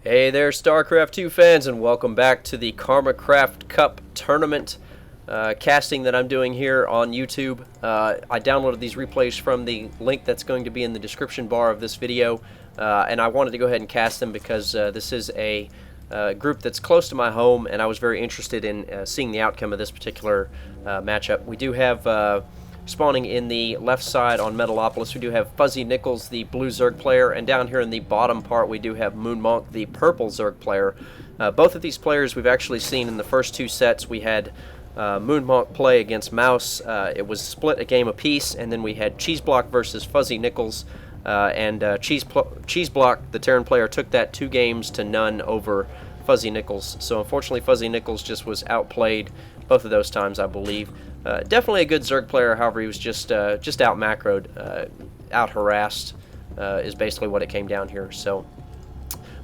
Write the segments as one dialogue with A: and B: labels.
A: Hey there, StarCraft 2 fans, and welcome back to the Kraft Cup tournament casting that I'm doing here on YouTube. I downloaded these replays from the link that's going to be in the description bar of this video, and I wanted to go ahead and cast them because this is a group that's close to my home, and I was very interested in seeing the outcome of this particular matchup. We do have spawning in the left side on Metalopolis, we do have FuzzyNickles, the blue Zerg player, and down here in the bottom part we do have moonmonk, the purple Zerg player. Both of these players we've actually seen in the first two sets. We had moonmonk play against Mouse. It was split a game apiece, and then we had Cheeseblock versus FuzzyNickles, and Cheeseblock, the Terran player, took that 2-0 over FuzzyNickles. So unfortunately FuzzyNickles just was outplayed both of those times, I believe. Definitely a good Zerg player, however, he was just out macroed, out harassed, is basically what it came down here. So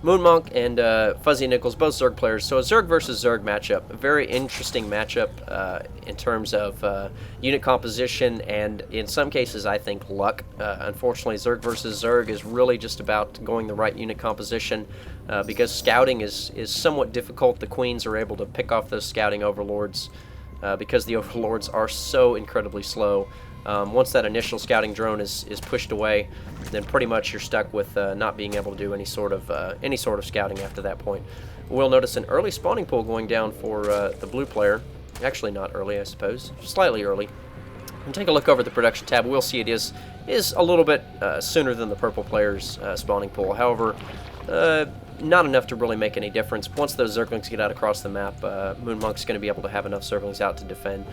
A: moonmonk and FuzzyNickles, both Zerg players. So a Zerg versus Zerg matchup, a very interesting matchup in terms of unit composition and in some cases I think luck. Unfortunately, Zerg versus Zerg is really just about going the right unit composition because scouting is somewhat difficult. The queens are able to pick off those scouting overlords because the overlords are so incredibly slow. Once that initial scouting drone is pushed away, then pretty much you're stuck with not being able to do any sort of scouting after that point. We'll notice an early spawning pool going down for the blue player. Actually, not early, I suppose, slightly early. And take a look over the production tab. We'll see it is a little bit sooner than the purple player's spawning pool. However, not enough to really make any difference. Once those Zerglings get out across the map, moonmonk's going to be able to have enough Zerglings out to defend.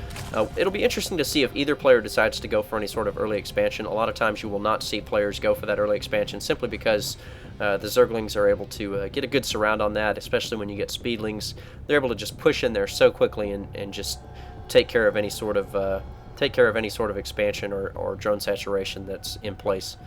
A: It'll be interesting to see if either player decides to go for any sort of early expansion. A lot of times you will not see players go for that early expansion simply because the Zerglings are able to get a good surround on that, especially when you get Speedlings. They're able to just push in there so quickly and just take care of any sort of expansion or drone saturation that's in place.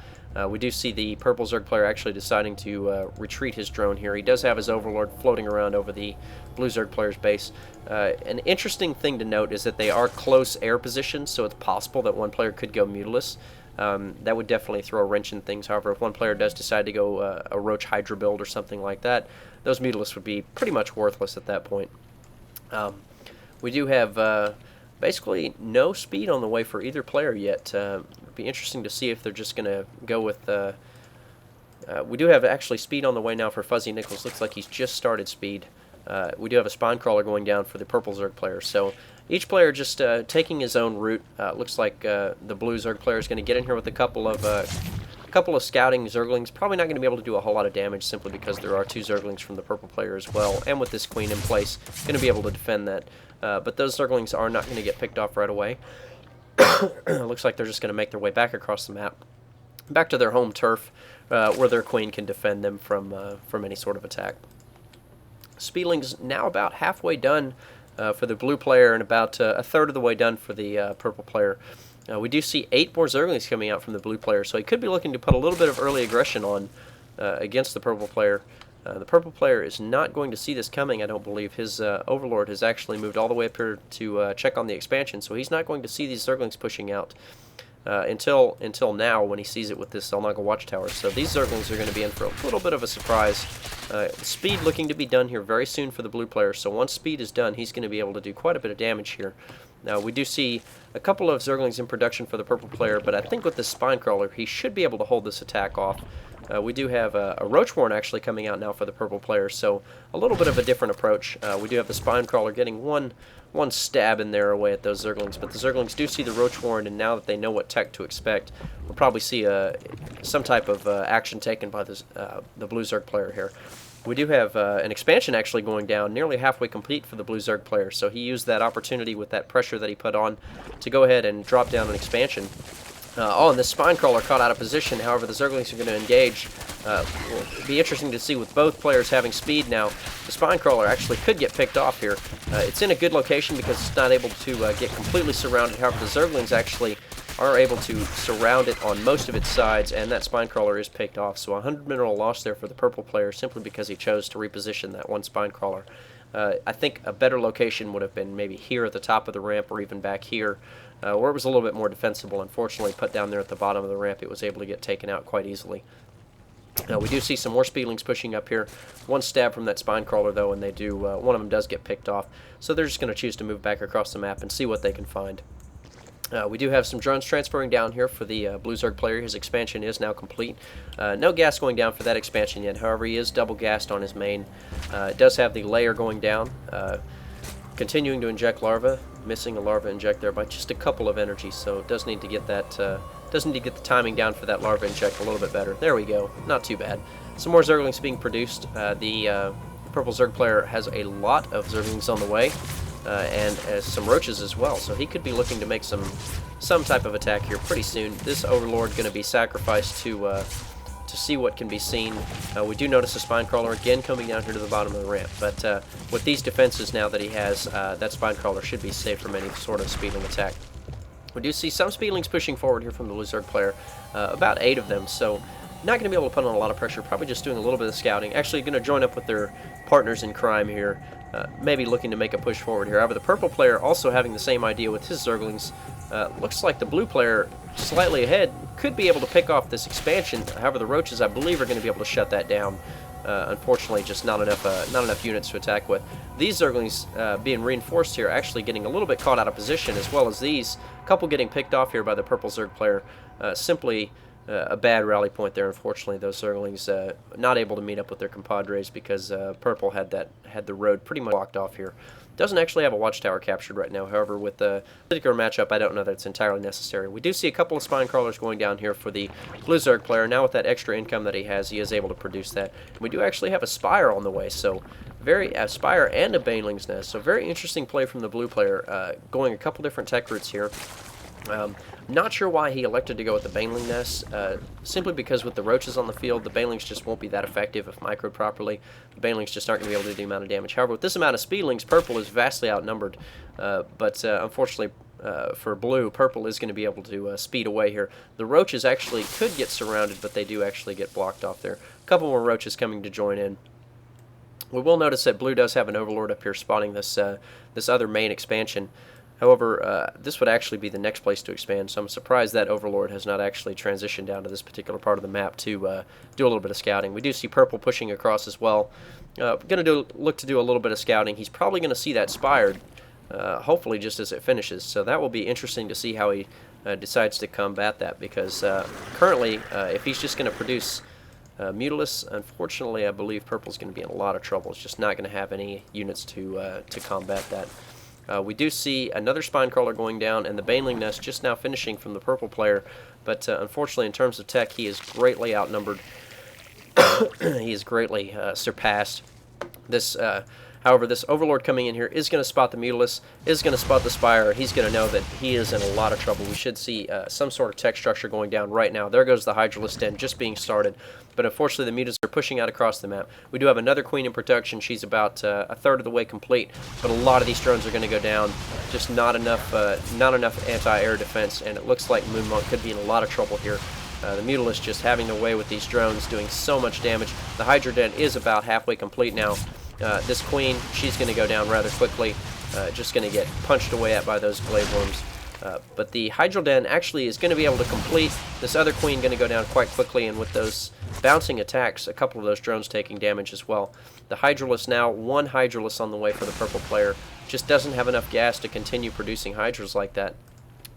A: We do see the purple Zerg player actually deciding to retreat his drone here. He does have his Overlord floating around over the blue Zerg player's base. An interesting thing to note is that they are close air positions, so it's possible that one player could go mutilus. That would definitely throw a wrench in things. However, if one player does decide to go a Roach Hydra build or something like that, those mutilus would be pretty much worthless at that point. We do have basically no speed on the way for either player yet. It'd be interesting to see if they're just going to go with... we do have actually speed on the way now for FuzzyNickles. Looks like he's just started speed. We do have a Spine Crawler going down for the purple Zerg player. So each player just taking his own route. Looks like the blue Zerg player is going to get in here with a couple of scouting Zerglings. Probably not going to be able to do a whole lot of damage simply because there are two Zerglings from the purple player as well. And with this queen in place, going to be able to defend that. But those Zerglings are not going to get picked off right away. Looks like they're just going to make their way back across the map, back to their home turf, where their queen can defend them from any sort of attack. Speedlings now about halfway done for the blue player and about a third of the way done for the purple player. We do see 8 more Zerglings coming out from the blue player, so he could be looking to put a little bit of early aggression on against the purple player. The purple player is not going to see this coming, I don't believe. His Overlord has actually moved all the way up here to check on the expansion, so he's not going to see these Zerglings pushing out until now when he sees it with this Zelnaga Watchtower. So these Zerglings are going to be in for a little bit of a surprise. Speed looking to be done here very soon for the blue player, so once speed is done, he's going to be able to do quite a bit of damage here. Now, we do see a couple of Zerglings in production for the purple player, but I think with this Spine Crawler, he should be able to hold this attack off. We do have a Roach Warren actually coming out now for the purple player, so a little bit of a different approach. We do have the Spine Crawler getting one stab in there away at those Zerglings, but the Zerglings do see the Roach Warren, and now that they know what tech to expect, we'll probably see some type of action taken by the blue Zerg player here. We do have an expansion actually going down, nearly halfway complete for the blue Zerg player, so he used that opportunity with that pressure that he put on to go ahead and drop down an expansion. And this Spine Crawler caught out of position. However, the Zerglings are going to engage. Will be interesting to see with both players having speed now. The Spine Crawler actually could get picked off here. It's in a good location because it's not able to get completely surrounded. However, the Zerglings actually are able to surround it on most of its sides, and that Spine Crawler is picked off. So 100 mineral loss there for the purple player simply because he chose to reposition that one Spine Crawler. I think a better location would have been maybe here at the top of the ramp or even back here, where it was a little bit more defensible. Unfortunately, put down there at the bottom of the ramp, it was able to get taken out quite easily. We do see some more speedlings pushing up here. One stab from that spine crawler, though, and they do. One of them does get picked off. So they're just going to choose to move back across the map and see what they can find. We do have some drones transferring down here for the Blue Zerg player. His expansion is now complete. No gas going down for that expansion yet. However, he is double gassed on his main. It does have the layer going down. Continuing to inject larva. Missing a larva inject there by just a couple of energies. So it does need to get that. Does need to get the timing down for that larva inject a little bit better. There we go. Not too bad. Some more Zerglings being produced. The purple Zerg player has a lot of Zerglings on the way. And some roaches as well, so he could be looking to make some type of attack here pretty soon. This Overlord going to be sacrificed to see what can be seen. We do notice a spine crawler again coming down here to the bottom of the ramp, but with these defenses now that he has, that spine crawler should be safe from any sort of speedling attack. We do see some speedlings pushing forward here from the Blue Zerg player, about 8 of them, so not going to be able to put on a lot of pressure, probably just doing a little bit of scouting. Actually going to join up with their partners in crime here, maybe looking to make a push forward here. However, the purple player also having the same idea with his Zerglings. Looks like the blue player slightly ahead could be able to pick off this expansion. However, the roaches, I believe, are going to be able to shut that down. Unfortunately, just not enough units to attack with. These Zerglings being reinforced here, actually getting a little bit caught out of position, as well as these. A couple getting picked off here by the purple Zerg player. Simply a bad rally point there. Unfortunately, those Zerglings not able to meet up with their compadres because purple had the road pretty much blocked off here. Doesn't actually have a watchtower captured right now. However, with the particular matchup, I don't know that it's entirely necessary. We do see a couple of spine crawlers going down here for the Blue Zerg player. Now with that extra income that he is able to produce that. And we do actually have a Spire on the way, so a Spire and a Baneling's Nest. So very interesting play from the blue player, going a couple different tech routes here. Not sure why he elected to go with the Baneling Nest, simply because with the roaches on the field, the Banelings just won't be that effective if microed properly. The Banelings just aren't going to be able to do the amount of damage. However, with this amount of speedlings, purple is vastly outnumbered, but unfortunately for blue, purple is going to be able to speed away here. The roaches actually could get surrounded, but they do actually get blocked off there. A couple more roaches coming to join in. We will notice that blue does have an Overlord up here spawning this other main expansion. However, this would actually be the next place to expand, so I'm surprised that Overlord has not actually transitioned down to this particular part of the map to do a little bit of scouting. We do see purple pushing across as well. Going to look to do a little bit of scouting. He's probably going to see that Spired, hopefully just as it finishes, so that will be interesting to see how he decides to combat that, because currently, if he's just going to produce Mutilus, unfortunately, I believe purple's going to be in a lot of trouble. It's just not going to have any units to combat that. We do see another spine crawler going down, and the Baneling Nest just now finishing from the purple player, but unfortunately in terms of tech he is greatly outnumbered. He is greatly surpassed. However, this Overlord coming in here is going to spot the Mutilus, is going to spot the Spire. He's going to know that he is in a lot of trouble. We should see some sort of tech structure going down right now. There goes the Hydralisk Den just being started, but unfortunately the mutants are pushing out across the map. We do have another Queen in production. She's about a third of the way complete, but a lot of these drones are going to go down. Just not enough anti-air defense, and it looks like moonmonk could be in a lot of trouble here. The Mutilus just having their way with these drones, doing so much damage. The Hydra Den is about halfway complete now. This Queen, she's going to go down rather quickly, just going to get punched away at by those glaive worms. But the Hydra Den actually is going to be able to complete. This other Queen going to go down quite quickly, and with those bouncing attacks, a couple of those drones taking damage as well. The Hydralisk now, one Hydralisk on the way for the purple player. Just doesn't have enough gas to continue producing Hydras like that.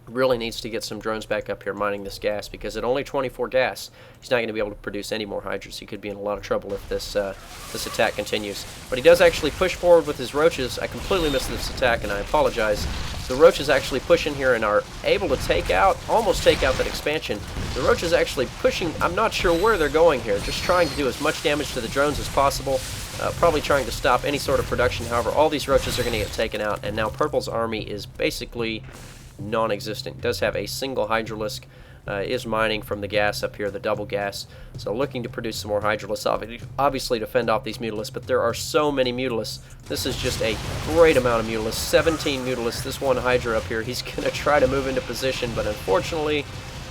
A: Really needs to get some drones back up here mining this gas, because at only 24 gas, he's not going to be able to produce any more Hydras. He could be in a lot of trouble if this attack continues. But he does actually push forward with his roaches. I completely missed this attack, and I apologize. The roaches actually push in here and are able to almost take out that expansion. The roaches actually pushing, I'm not sure where they're going here, just trying to do as much damage to the drones as possible. Probably trying to stop any sort of production. However, all these roaches are going to get taken out, and now purple's army is basically non-existent. Does have a single Hydralisk, is mining from the gas up here, the double gas, so looking to produce some more Hydralisks, obviously to fend off these Mutalisks, but there are so many Mutalisks. This is just a great amount of Mutalisks, 17 Mutalisks. This one Hydra up here, he's going to try to move into position, but unfortunately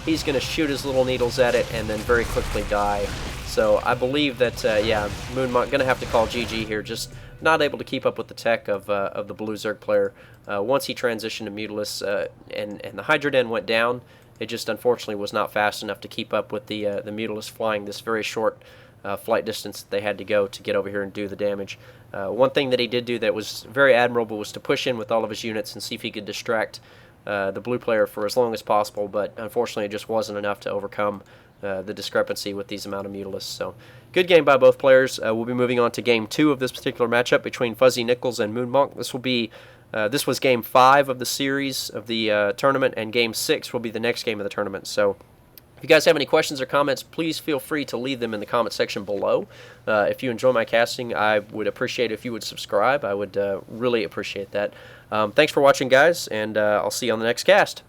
A: he's going to shoot his little needles at it and then very quickly die. So I believe that, yeah, moonmonk going to have to call GG here, just not able to keep up with the tech of the blue Zerg player. Once he transitioned to Mutilus and the Hydra Den went down, it just unfortunately was not fast enough to keep up with the Mutilus flying this very short flight distance that they had to go to get over here and do the damage. One thing that he did do that was very admirable was to push in with all of his units and see if he could distract the blue player for as long as possible, but unfortunately it just wasn't enough to overcome the discrepancy with these amount of Mutalisks. So good game by both players. We'll be moving on to game 2 of this particular matchup between FuzzyNickles and moonmonk. This was game 5 of the series of the tournament, and game 6 will be the next game of the tournament. So if you guys have any questions or comments, please feel free to leave them in the comment section below. If you enjoy my casting, I would appreciate if you would subscribe. I would really appreciate that. Thanks for watching, guys, and I'll see you on the next cast.